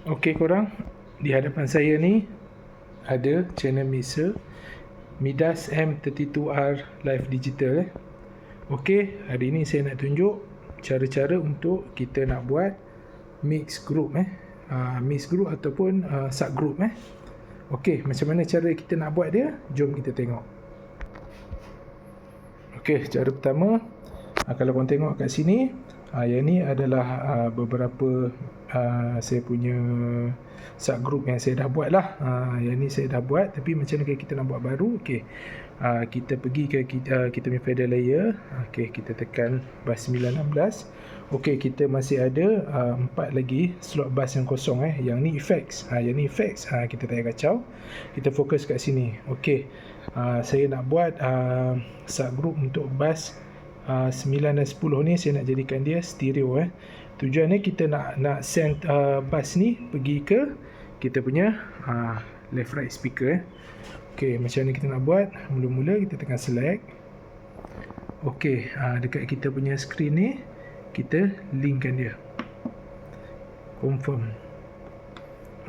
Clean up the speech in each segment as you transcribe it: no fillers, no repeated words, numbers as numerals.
Okey korang, di hadapan saya ni ada channel mixer Midas M32R Live Digital. Okey, hari ni saya nak tunjuk cara-cara untuk kita nak buat mix group mix group ataupun subgroup Okey, macam mana cara kita nak buat dia? Jom kita tengok. Okey, cara pertama, kalau korang tengok kat sini, yang ni adalah beberapa saya punya subgroup yang saya dah buat lah. Yang ni saya dah buat, tapi macam mana kita nak buat baru? Okey, kita pergi ke kita punya fader layer. Okey, kita tekan bus 916. Okey, kita masih ada 4 lagi slot bus yang kosong Yang ni effects. Yang ni effects, kita tak payah kacau. Kita fokus kat sini. Okey, saya nak buat subgroup untuk bus 9 dan 10 ni. Saya nak jadikan dia stereo Tujuannya kita nak send bus ni pergi ke kita punya left right speaker Okey, macam mana kita nak buat? Mula-mula kita tekan select. Okey, dekat kita punya screen ni kita linkkan dia, confirm.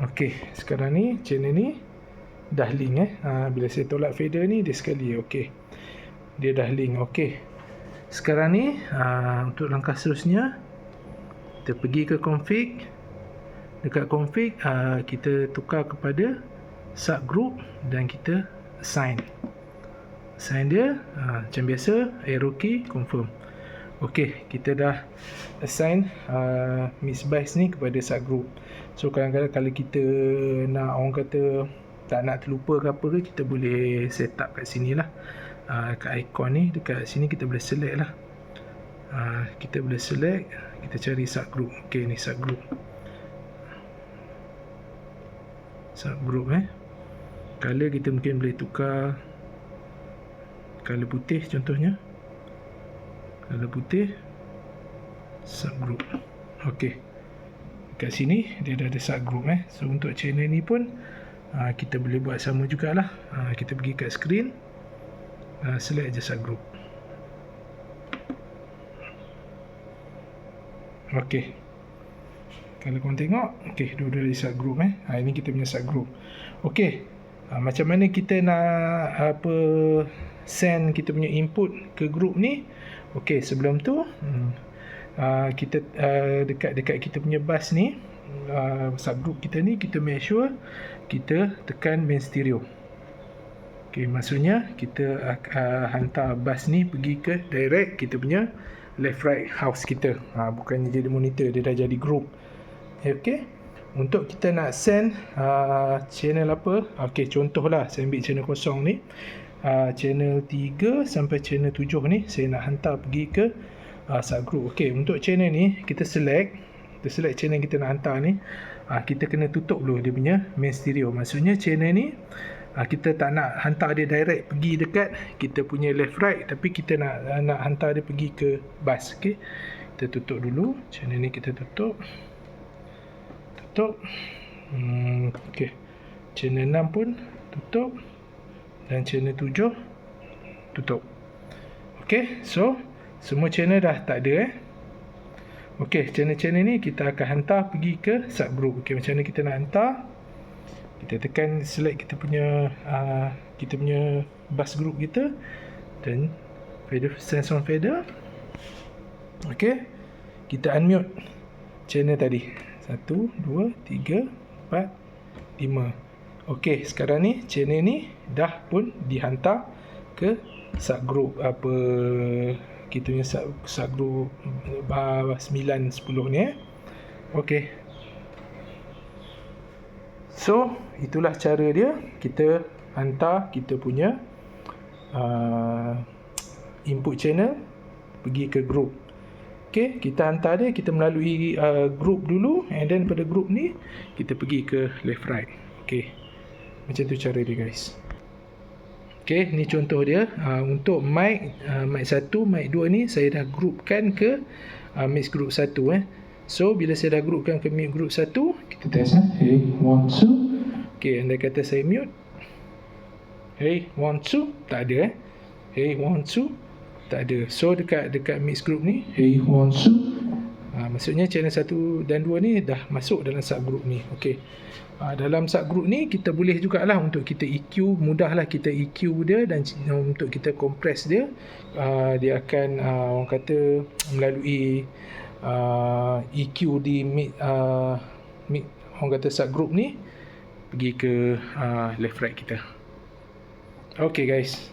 Okey, sekarang ni channel ni dah link bila saya tolak fader ni dia sekali. Okey, dia dah link. Okey, sekarang ni untuk langkah seterusnya kita pergi ke config. Dekat config kita tukar kepada subgroup dan kita assign dia macam biasa, arrow key, confirm. Okey, kita dah assign mix bus ni kepada subgroup. So kadang-kadang kalau kita nak, orang kata tak nak terlupa ke apa ke, kita boleh set up kat sini lah. Kat icon ni, dekat sini kita boleh select lah. Kita boleh select, kita cari subgroup. Okey, ni subgroup. Color kita mungkin boleh tukar color putih contohnya. Color putih, subgroup. Okey, kat sini dia dah ada subgroup So untuk channel ni pun kita boleh buat sama jugalah. Kita pergi kat screen, select je subgroup. Okey, kalau korang tengok, okey, dua-dua ada subgroup ini kita punya subgroup. Okey, macam mana kita nak send kita punya input ke group ni? Okey, sebelum tu kita dekat kita punya bus ni, subgroup kita ni, kita make sure kita tekan main stereo. Okey, maksudnya kita hantar bus ni pergi ke direct kita punya left right house kita. Bukannya jadi monitor, dia dah jadi group. Okey, untuk kita nak send channel apa? Okey, contohlah saya ambil channel kosong ni, channel 3 sampai channel 7 ni saya nak hantar pergi ke subgroup. Okey, untuk channel ni kita select channel kita nak hantar ni. Kita kena tutup dulu dia punya main stereo. Maksudnya channel ni kita tak nak hantar dia direct pergi dekat kita punya left right, tapi kita nak hantar dia pergi ke bus. Okey, kita tutup dulu channel ni, kita tutup. Okey, channel 6 pun tutup dan channel 7 tutup. Okey, so semua channel dah tak ada Okey, channel-channel ni kita akan hantar pergi ke subgroup. Okey, macam mana kita nak hantar? Kita tekan select kita punya bus group kita dan fader, sense on fader. Okey, kita unmute channel tadi. 1, 2, 3, 4, 5. Okey, sekarang ni channel ni dah pun dihantar ke subgroup kita punya subgroup 9, 10 ni Okey, so itulah cara dia kita hantar kita punya input channel pergi ke group. Okey, kita hantar dia, kita melalui group dulu, and then pada group ni kita pergi ke left right. Okey, macam tu cara dia guys. Okey, ni contoh dia. Untuk mic 1, mic 2 ni saya dah groupkan ke mix group 1 So bila saya dah groupkan ke mix group 1, kita test Hey, 1, 2. Okey, andai kata saya mute. Hey, 1, 2, tak ada Hey, 1, 2, tak ada. So dekat mix group ni, hey, 1, 2, Maksudnya channel 1 dan 2 ni dah masuk dalam subgroup ni. Okey. Dalam subgroup ni kita boleh jugalah untuk kita EQ, mudahlah kita EQ dia, dan untuk kita compress dia, dia akan orang kata melalui EQ di mid orang kata subgroup ni pergi ke left right kita. Okay guys.